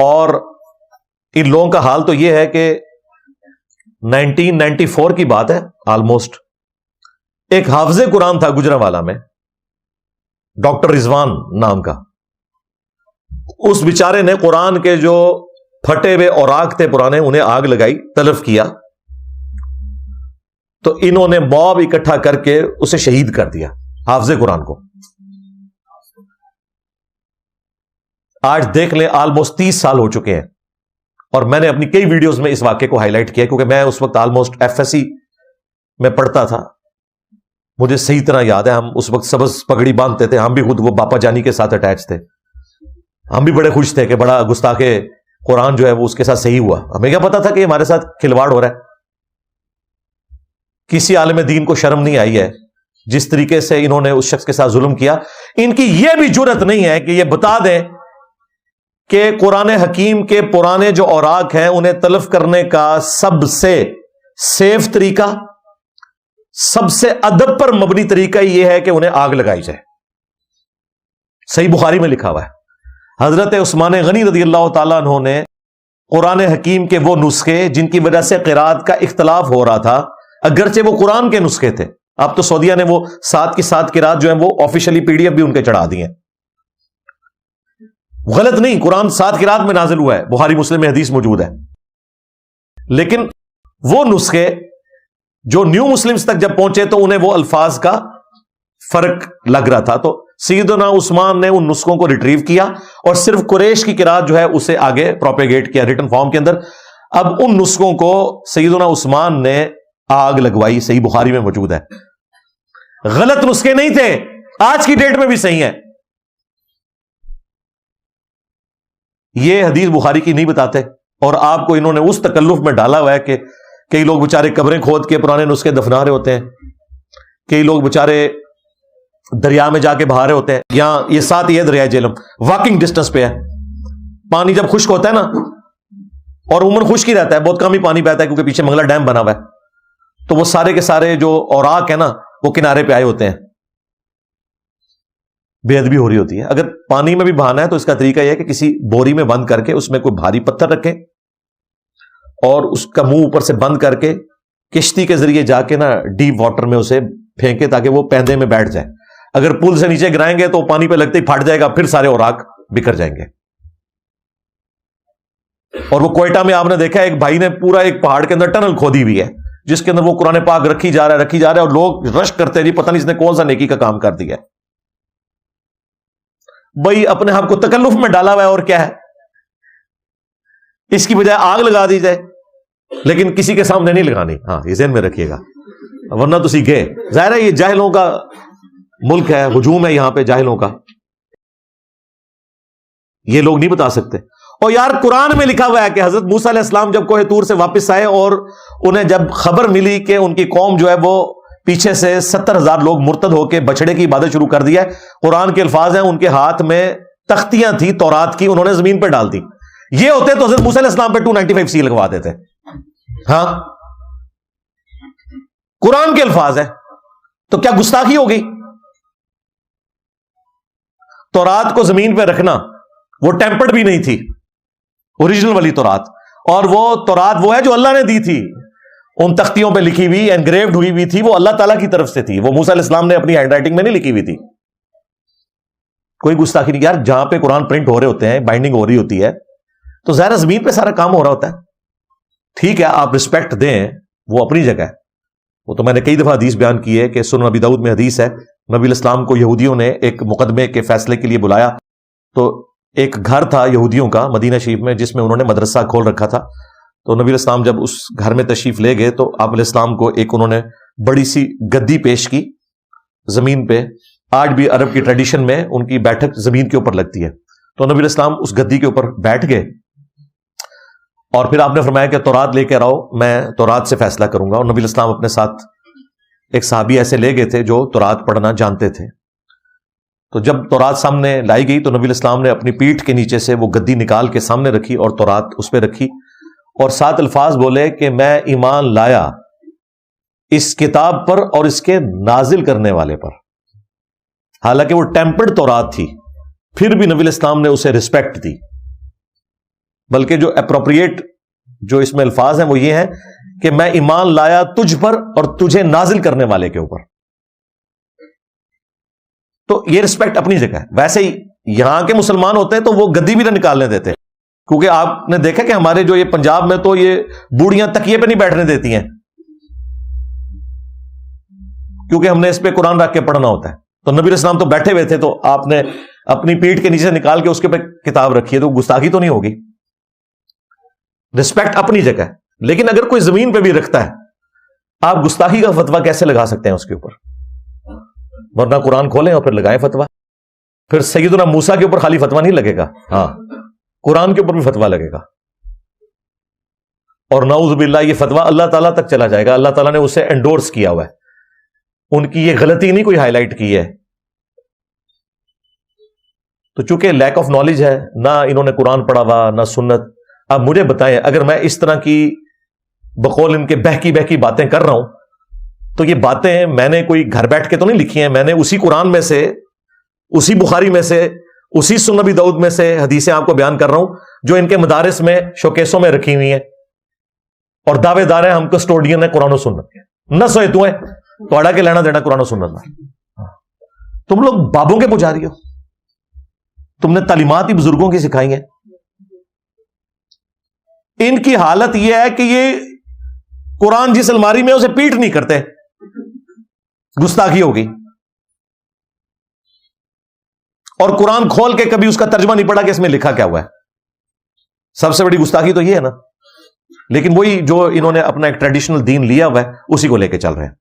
اور ان لوگوں کا حال تو یہ ہے کہ 1994 کی بات ہے آلموسٹ، ایک حافظ قرآن تھا گجرانوالہ میں، ڈاکٹر رضوان نام کا. اس بیچارے نے قرآن کے جو پھٹے ہوئے اوراق تھے پرانے انہیں آگ لگائی، تلف کیا، تو انہوں نے موب اکٹھا کر کے اسے شہید کر دیا حافظ قرآن کو. آج دیکھ لیں آلموسٹ 30 سال ہو چکے ہیں، اور میں نے اپنی کئی ویڈیوز میں اس واقعے کو ہائی لائٹ کیا کیونکہ میں اس وقت آلموسٹ FSC میں پڑھتا تھا. مجھے صحیح طرح یاد ہے، ہم اس وقت سبز پگڑی باندھتے تھے، ہم بھی خود وہ باپا جانی کے ساتھ اٹیچ تھے، ہم بھی بڑے خوش تھے کہ بڑا گستاخ قرآن جو ہے وہ اس کے ساتھ صحیح ہوا. ہمیں کیا پتا تھا کہ ہمارے ساتھ کھلواڑ ہو رہا ہے. کسی عالم دین کو شرم نہیں آئی ہے جس طریقے سے انہوں نے اس شخص کے ساتھ ظلم کیا. ان کی یہ بھی جرت نہیں ہے کہ یہ بتا دیں کہ قرآن حکیم کے پرانے جو اوراق ہیں انہیں تلف کرنے کا سب سے سیف طریقہ، سب سے ادب پر مبنی طریقہ یہ ہے کہ انہیں آگ لگائی جائے. صحیح بخاری میں لکھا ہوا ہے حضرت عثمان غنی رضی اللہ تعالیٰ عنہ نے قرآن حکیم کے وہ نسخے جن کی وجہ سے قرات کا اختلاف ہو رہا تھا، اگرچہ وہ قرآن کے نسخے تھے، اب تو سعودیہ نے وہ 7 کی 7 قرات جو ہیں وہ آفیشلی PDF بھی ان کے چڑھا دی ہیں. غلط نہیں، قرآن 7 قرات میں نازل ہوا ہے، بخاری مسلم میں حدیث موجود ہے، لیکن وہ نسخے جو نیو مسلمز تک جب پہنچے تو انہیں وہ الفاظ کا فرق لگ رہا تھا. تو سیدنا عثمان نے ان نسخوں کو ریٹریو کیا اور صرف قریش کی قرات جو ہے اسے آگے پروپیگیٹ کیا ریٹن فارم کے اندر. اب ان نسخوں کو سیدنا عثمان نے آگ لگوائی، صحیح بخاری میں موجود ہے. غلط نسخے نہیں تھے، آج کی ڈیٹ میں بھی صحیح ہیں. یہ حدیث بخاری کی نہیں بتاتے، اور آپ کو انہوں نے اس تکلف میں ڈالا ہوا ہے کہ کئی لوگ بےچارے قبریں کھود کے پرانے نسخے دفنا رہے ہوتے ہیں، کئی لوگ بےچارے دریا میں جا کے بہا رہے ہوتے ہیں. یہاں یہ ساتھ یہ دریا جہلم واکنگ ڈسٹنس پہ ہے. پانی جب خشک ہوتا ہے نا، اور عموماً خشک ہی رہتا ہے، بہت کم ہی پانی بہتا ہے کیونکہ پیچھے منگلا ڈیم بنا ہوا ہے، تو وہ سارے کے سارے جو اوراق ہیں نا وہ کنارے پہ آئے ہوتے ہیں. بے ادبی ہو رہی ہوتی ہے. اگر پانی میں بھی بہانا ہے تو اس کا طریقہ یہ ہے کہ کسی بوری میں بند کر کے اس میں کوئی بھاری پتھر رکھیں اور اس کا منہ اوپر سے بند کر کے کشتی کے ذریعے جا کے نا ڈیپ واٹر میں اسے پھینکے تاکہ وہ پیندے میں بیٹھ جائے. اگر پل سے نیچے گرائیں گے تو پانی پہ لگتے ہی پھٹ جائے گا، پھر سارے اوراق بکھر جائیں گے. اور وہ کوئٹہ میں آپ نے دیکھا ایک بھائی نے پورا ایک پہاڑ کے اندر ٹنل کھودی ہوئی ہے جس کے اندر وہ قرآن پاک رکھی جا رہا ہے اور لوگ رش کرتے ہیں، پتہ نہیں اس نے کون سا نیکی کا کام کر دیا ہے. بھائی اپنے آپ کو تکلف میں ڈالا ہوا ہے، اور کیا ہے، اس کی بجائے آگ لگا دی جائے، لیکن کسی کے سامنے نہیں لگانی. ہاں یہ ذہن میں رکھیے گا، ورنہ تو گئے. ظاہر ہے یہ جاہلوں کا ملک ہے، ہجوم ہے یہاں پہ جاہلوں کا، یہ لوگ نہیں بتا سکتے. اور یار قرآن میں لکھا ہوا ہے کہ حضرت موسیٰ علیہ السلام جب کوہ طور سے واپس آئے اور انہیں جب خبر ملی کہ ان کی قوم جو ہے وہ پیچھے سے 70,000 لوگ مرتد ہو کے بچڑے کی عبادت شروع کر دیا ہے. قرآن کے الفاظ ہیں، ان کے ہاتھ میں تختیاں تھیں تورات کی، انہوں نے زمین پہ ڈال دی. یہ ہوتے تو حضرت موسیٰ علیہ السلام پہ 295C لگوا دیتے. ہاں قرآن کے الفاظ ہیں تو کیا گستاخی ہو گئی؟ تورات کو زمین پہ رکھنا، وہ ٹیمپرڈ بھی نہیں تھی، اوریجنل والی تورات. اور وہ تورات وہ ہے جو اللہ نے دی تھی، ان تختیوں پہ لکھی ہوئی انگریوڈ ہوئی ہوئی تھی، وہ اللہ تعالیٰ کی طرف سے تھی، وہ موسیٰ علیہ السلام نے اپنی ہینڈ رائٹنگ میں نہیں لکھی ہوئی تھی. کوئی گستاخی نہیں. یار جہاں پہ قرآن پرنٹ ہو رہے ہوتے ہیں، بائنڈنگ ہو رہی ہوتی ہے، تو ظاہر زمین پہ سارا کام ہو رہا ہوتا ہے. ٹھیک ہے آپ رسپیکٹ دیں، وہ اپنی جگہ ہے. وہ تو میں نے کئی دفعہ حدیث بیان کی ہے کہ سنن ابی داؤد میں حدیث ہے، نبی علیہ السلام کو یہودیوں نے ایک مقدمے کے فیصلے کے لیے بلایا. تو ایک گھر تھا یہودیوں کا مدینہ شریف میں جس میں انہوں نے مدرسہ کھول رکھا تھا. تو نبی علیہ السلام جب اس گھر میں تشریف لے گئے تو آپ علیہ السلام کو ایک انہوں نے بڑی سی گدی پیش کی زمین پہ. آج بھی عرب کی ٹریڈیشن میں ان کی بیٹھک زمین کے اوپر لگتی ہے. تو نبی علیہ السلام اس گدی کے اوپر بیٹھ گئے اور پھر آپ نے فرمایا کہ تورات لے کے آؤ، میں تورات سے فیصلہ کروں گا. اور نبی علیہ السلام اپنے ساتھ ایک صحابی ایسے لے گئے تھے جو تورات پڑھنا جانتے تھے. تو جب تورات سامنے لائی گئی تو نبی علیہ السلام نے اپنی پیٹھ کے نیچے سے وہ گدی نکال کے سامنے رکھی اور تورات اس پہ رکھی اور 7 الفاظ بولے کہ میں ایمان لایا اس کتاب پر اور اس کے نازل کرنے والے پر. حالانکہ وہ ٹیمپرڈ تورات تھی، پھر بھی نبی علیہ السلام نے اسے رسپیکٹ دی. بلکہ جو اپروپریٹ جو اس میں الفاظ ہیں وہ یہ ہیں کہ میں ایمان لایا تجھ پر اور تجھے نازل کرنے والے کے اوپر. تو یہ رسپیکٹ اپنی جگہ ہے. ویسے ہی یہاں کے مسلمان ہوتے ہیں تو وہ گدی بھی نہ نکالنے دیتے, کیونکہ آپ نے دیکھا کہ ہمارے جو یہ پنجاب میں تو یہ بوڑھیاں تکیے پہ نہیں بیٹھنے دیتی ہیں, کیونکہ ہم نے اس پہ قرآن رکھ کے پڑھنا ہوتا ہے. تو نبی علیہ السلام تو بیٹھے ہوئے تھے, تو آپ نے اپنی پیٹھ کے نیچے سے نکال کے اس کے پہ کتاب رکھی ہے, تو گستاخی تو نہیں ہوگی. رسپیکٹ اپنی جگہ ہے. لیکن اگر کوئی زمین پہ بھی رکھتا ہے, آپ گستاخی کا فتویٰ کیسے لگا سکتے ہیں اس کے اوپر؟ ورنہ قرآن کھولیں اور پھر لگائیں فتویٰ. پھر سیدنا موسیٰ کے اوپر خالی فتویٰ نہیں لگے گا, ہاں قرآن کے اوپر بھی فتویٰ لگے گا. اور نعوذ باللہ یہ فتویٰ اللہ تعالیٰ تک چلا جائے گا. اللہ تعالیٰ نے اسے انڈورس کیا ہوا ہے, ان کی یہ غلطی نہیں کوئی ہائی لائٹ کی ہے. تو چونکہ لیک آف نالج ہے, نہ انہوں نے قرآن پڑھا ہوا نہ سنت. اب مجھے بتائیں, اگر میں اس طرح کی بقول ان کے بہکی باتیں کر رہا ہوں, تو یہ باتیں میں نے کوئی گھر بیٹھ کے تو نہیں لکھی ہیں, میں نے اسی قرآن میں سے, اسی بخاری میں سے, اسی سنن ابی داؤد میں سے حدیثیں آپ کو بیان کر رہا ہوں, جو ان کے مدارس میں شوکیسوں میں رکھی ہوئی ہیں, اور دعوے دار ہیں ہم کسٹوڈین ہیں قرآن و سنت کے. نہ سوئے تو ہیں توڑا کے لینا دینا قرآن و سنت میں. تم لوگ بابوں کے پجاری ہو, تم نے تعلیمات ہی بزرگوں کی سکھائی ہیں. ان کی حالت یہ ہے کہ یہ قرآن جس الماری میں اسے پیٹ نہیں کرتے, گستاخی ہوگی. اور قرآن کھول کے کبھی اس کا ترجمہ نہیں پڑھا کہ اس میں لکھا کیا ہوا ہے. سب سے بڑی گستاخی تو یہ ہے نا. لیکن وہی جو انہوں نے اپنا ایک ٹریڈیشنل دین لیا ہوا ہے, اسی کو لے کے چل رہے ہیں.